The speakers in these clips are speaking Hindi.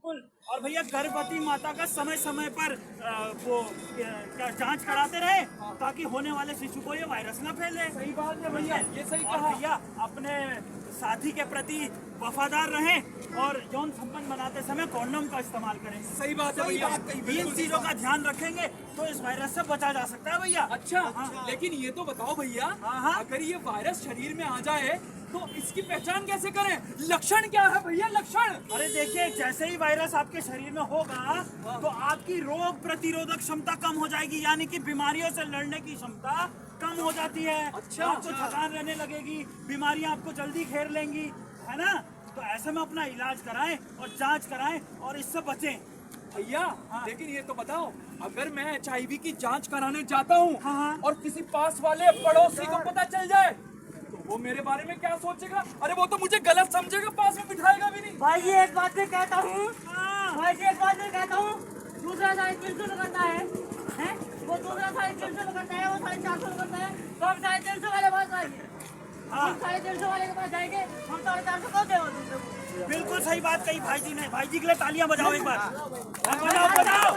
बिल्कुल। और भैया गर्भवती माता का समय समय पर वो क्या जांच कराते रहे ताकि होने वाले शिशु को ये वायरस न फैले। सही बात है भैया, ये सही और कहा। भैया अपने साथी के प्रति वफादार रहें और यौन संबंध बनाते समय कॉन्डोम का इस्तेमाल करें। सही बात है भैया, इन चीजों का ध्यान रखेंगे तो इस वायरस से बचा जा सकता है भैया। अच्छा लेकिन ये तो बताओ भैया, हाँ। अगर ये वायरस शरीर में आ जाए तो इसकी पहचान कैसे करें? लक्षण क्या है भैया, लक्षण? अरे देखिए, जैसे ही वायरस आपके शरीर में होगा तो आपकी रोग प्रतिरोधक क्षमता कम हो जाएगी, यानी कि बीमारियों से लड़ने की क्षमता कम हो जाती है। अच्छा, आपको थकान रहने लगेगी, बीमारियां आपको जल्दी घेर लेंगी, है ना? तो ऐसे में अपना इलाज कराएं और जांच कराएं और इससे बचें। भैया लेकिन ये तो बताओ, अगर मैं HIV की जांच कराने जाता हूँ हाँ। और किसी पास वाले पड़ोसी को पता चल जाए तो वो मेरे बारे में क्या सोचेगा? अरे वो तो मुझे गलत समझेगा, पास में बिठाएगा भी नहीं। भाई जी एक बात मैं कहता हूँ, भाई जी एक बात मैं कहता हूँ, दूसरा साइड 300 करता है, वो दूसरा साइड 300 करता है, वो साइड 400 करता है, तो हम साइड 300 वाले पास जाएंगे, हम साइड 300 वाले के पास जाएंगे, हम 450 को देंगे दूसरे को। बिल्कुल सही बात कही भाई जी ने। भाई जी के लिए तालियां बजाओ एक बार। बजाओ।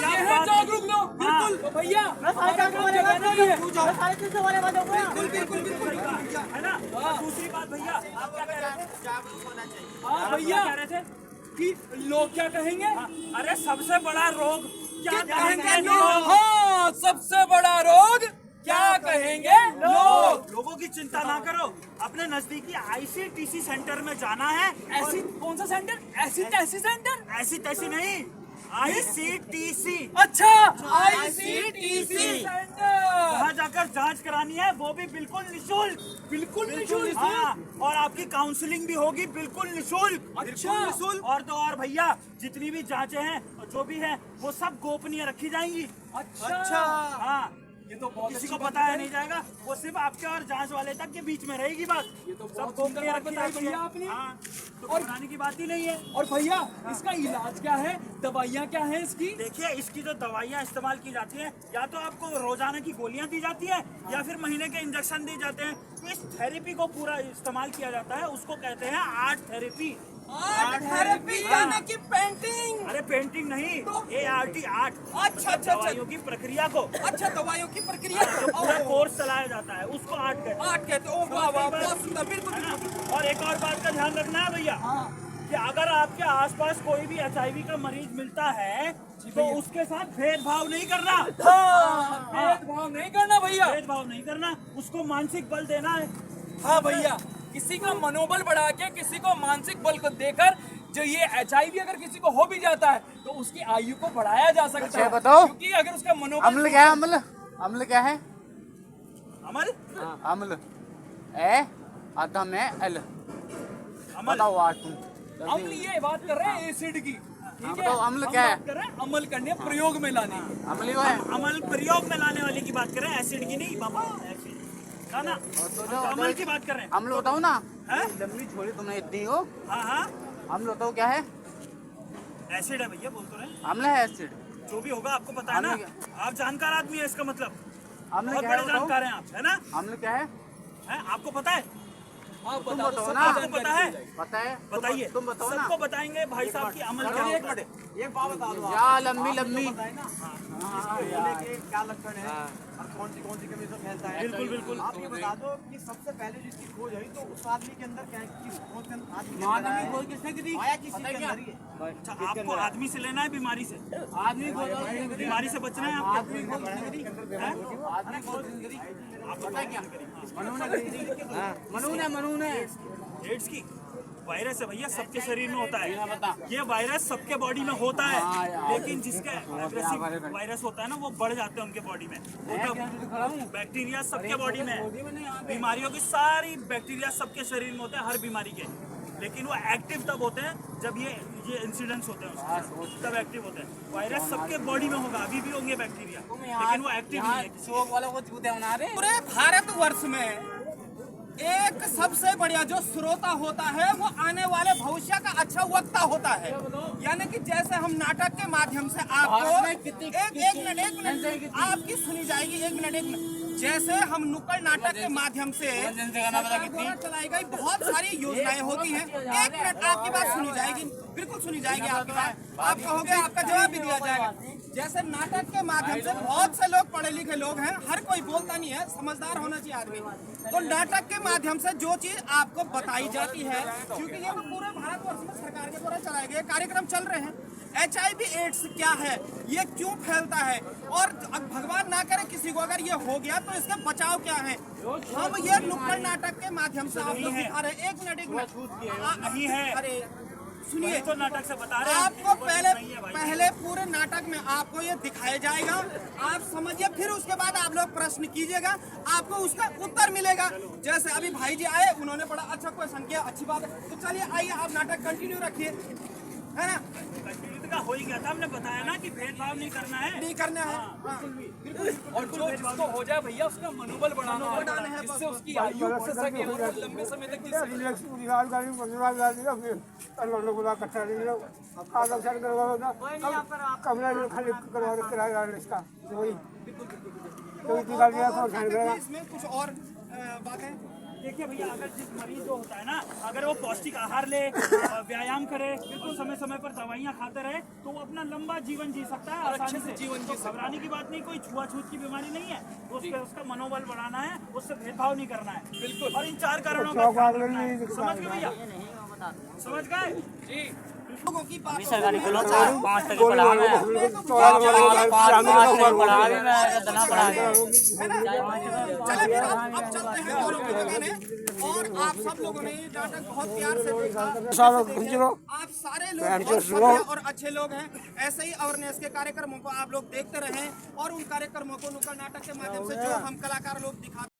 ये है जागरूक लोग, बिल्कुल। तो भैया मैं साढ़े 400 वाले पास जाऊंगा, मैं साढ़े 300 वाले पास जाऊंगा। है ना? और दूसरी बात भैया, आप क्या कह रहे थे? जागरूक होना चाहिए। हाँ भैया कह रहे थे कि लोग क्या कहेंगे? अरे सबसे बड़ा रोग क्या कहेंगे लोग? हाँ, सबसे बड़ा रोग क्या कहेंगे लोग? लोगों की चिंता ना करो, अपने नजदीकी ICTC सेंटर में जाना है। ऐसी कौन सा सेंटर? ऐसी तैसी सेंटर? ऐसी तैसी नहीं, ICTC। अच्छा, ICTC सेंटर। वहाँ जाकर जांच करानी है, वो भी बिल्कुल निशुल्क। बिल्कुल निशुल्क। हाँ, और आपकी काउंसलिंग भी होगी बिल्कुल निशुल्क। अच्छा। निशुल्क। और तो और भैया, जितनी भी जांचें हैं जो भी है वो सब गोपनीय रखी जाएंगी। अच्छा हाँ, ये तो बहुत किसी अच्छी को बात बताया है। नहीं जाएगा, वो सिर्फ आपके और जांच वाले तक के बीच में रहेगी बात। ये तो सब बहुत गोपनीय सुंदर बात रखी बताई जाएगी। भैया आपने। हाँ, तो और घबराने की बात ही नहीं है। और भैया इसका इलाज क्या है? दवाइयाँ क्या है इसकी? देखिए, इसकी जो दवाइयाँ इस्तेमाल की जाती हैं, या तो आपको रोजाना की गोलियां दी जाती है या फिर महीने के इंजेक्शन दिए जाते हैं। तो इस थेरेपी को पूरा इस्तेमाल किया जाता है, उसको कहते हैं आर्ट थेरेपी। थेरेपी यानी कि पेंटिंग? अरे पेंटिंग नहीं, ART, आर्ट। अच्छा, अच्छा। दवाइयों की प्रक्रिया को, अच्छा, दवाइयों की प्रक्रिया जो पूरा कोर्स चलाया जाता है उसको आर्ट कहते हैं। आर्ट कहते हो? वाह वाह, बहुत सुंदर, बिल्कुल है ना? बिल्कुल। और एक और बात का ध्यान रखना है भैया, कि अगर आपके आसपास कोई भी HIV का मरीज मिलता है तो उसके साथ भेदभाव नहीं करना। भेदभाव नहीं करना भैया। भेदभाव नहीं करना, उसको मानसिक बल देना है। हाँ भैया, किसी का मनोबल बढ़ा के, किसी को मानसिक बल को देकर, जो ये HIV अगर किसी को हो भी जाता है तो उसकी आयु को बढ़ाया जा सकता है। बताओ। क्योंकि अगर उसका मनोबल अम्ल क्या है? अम्ल अम्ल क्या है? अमल, अम्ल ए आधा में एल। अमल। बताओ आज तुम अम्ल, ये बात कर रहे हैं एसिड की, ठीक है? बताओ, अम्ल हम क्या है? बात कर रहे हैं अमल करने, प्रयोग में लाने की। अम्ल को है। अमल प्रयोग में लाने वाली की बात कर रहे हैं, एसिड की नहीं बाबा। एसिड ना ना, तो हम तो अमल की बात कर रहे हैं। अम्ल बताओ ना। हैं? लंबी छोड़ी तुमने इतनी हो। हाँ हाँ, अम्ल बताओ क्या है? एसिड है भैया, बोल तो रहे हैं। अम्ल है एसिड। जो भी होगा आपको पता है ना, अम्ल आप जानकार आदमी है, इसका मतलब अम्ल बहुत क्या बड़े है? बताओ। जानकार हैं आप, है ना? अम्ल क्या है? हैं? आपको पता है? आप तुम बताओ, बताओ सब ना। आपको जानकारी पता है? मिल जाएगी। पता है? बताइए, तुम बताओ ना। सबको बताएंगे भाई साहब की अमल क्या होता है। एक बात बता दो या लंबी लंबी। क्या लक्षण है और कौन सी कमीशन फैलता है। बिल्कुल बिल्कुल। आप ये बता दो कि सबसे पहले जिसकी खोज हुई तो उस आदमी के अंदर क्या कौन से आदमी आदमी खोज किसने की थी? आया किसी पता के है क्या? अंदर ही। अच्छा, आपको आदमी से लेना है बीमारी से? आदमी खोज बीमारी से बचना है आपको? आदमी खोज किसने की थी? आदमी खोज किसने की थी? आप पता है क्या? मनू ने एड्स की वायरस है भैया, सबके शरीर में होता है। ये वायरस सबके बॉडी में होता है, लेकिन जिसके एग्रेसिव वायरस होता है ना, वो बढ़ जाते हैं उनके बॉडी में। बैक्टीरिया सबके बॉडी में है। बीमारियों की सारी बैक्टीरिया सबके शरीर में होते हैं, हर बीमारी के। लेकिन वो एक्टिव तब होते हैं जब ये इंसिडेंट्स होते हैं, तब एक्टिव होते हैं। वायरस सबके बॉडी में होगा, अभी भी होंगे बैक्टीरिया, लेकिन वो एक्टिव नहीं है। शोक वालों को जूते बना रहे। पूरे भारतवर्ष में एक सबसे बढ़िया जो श्रोता होता है वो आने वाले भविष्य का अच्छा वक्ता होता है। यानी कि जैसे हम नाटक के माध्यम से आपको एक मिनट आपकी सुनी जाएगी। एक मिनट जैसे हम नुक्कड़ नाटक के माध्यम से सरकार द्वारा चलाई गई बहुत सारी योजनाएं होती हैं। 1 मिनट आपकी बात सुनी जाएगी, बिल्कुल सुनी जाएगी आपकी बात। आप कहोगे, आपका जवाब भी दिया जाएगा। जैसे नाटक के माध्यम से बहुत से लोग पढ़े लिखे लोग हैं, हर कोई बोलता नहीं है, समझदार होना चाहिए आदमी। तो नाटक के माध्यम से जो चीज आपको बताई जाती है, क्योंकि ये पूरे भारतवर्ष में सरकार के द्वारा चलाए गए कार्यक्रम चल रहे हैं। HIV एड्स क्या है, ये क्यों फैलता है, और भगवान ना करे किसी को अगर ये हो गया तो इसके बचाव क्या है, हम ये नुक्कड़ नाटक के माध्यम से आप लोग दिखा रहे हैं। 1 मिनट नहीं है, अरे सुनिए, तो नाटक से बता रहे हैं आपको पहले पूरे नाटक में आपको ये दिखाया जाएगा, आप समझिए, फिर उसके बाद आप लोग प्रश्न कीजिएगा, आपको उसका उत्तर मिलेगा। जैसे अभी भाई जी आए, उन्होंने बड़ा अच्छा क्वेश्चन किया, अच्छी बात है। तो चलिए आइए, आप नाटक कंटिन्यू रखिए, है ना। का हो ही गया था, हमने बताया ना कि भेदभाव नहीं करना है, नहीं करना है। और जो जिसको हो जाए भैया उसका मनोबल बढ़ाना है, जिससे उसकी आयु बढ़ सके और वो लंबे समय तक जी सके। इसमें कुछ और बातें देखिए भैया, अगर जिस मरीज जो होता है ना, अगर वो पौष्टिक आहार ले, व्यायाम करे, बिल्कुल समय समय पर दवाइयाँ खाते रहे, तो वो अपना लंबा जीवन जी सकता है, आसानी से जीवन जी। घबराने की बात नहीं, कोई छुआछूत की बीमारी नहीं है, उसका मनोबल बढ़ाना है, उससे भेदभाव नहीं करना है। बिल्कुल। और इन 4 कारणों का समझ गए भैया, समझ गए जी। लोगों की बात सरकारी बोलो 5 टके पढ़ा है, 5 टके पढ़ा भी मैं इतना पढ़ा है। चले फिर अब चलते हैं और की जगह और आप सब लोगों ने ये नाटक बहुत प्यार से देखा। आप सारे लोग बहुत सभ्य और अच्छे लोग हैं। ऐसे ही अवेयरनेस के कार्यक्रमों को आप लोग देखते रहें और उन कार्यक्रमों को नुक्कड़ नाटक के माध्यम से जो हम कलाकार लोग दिखाते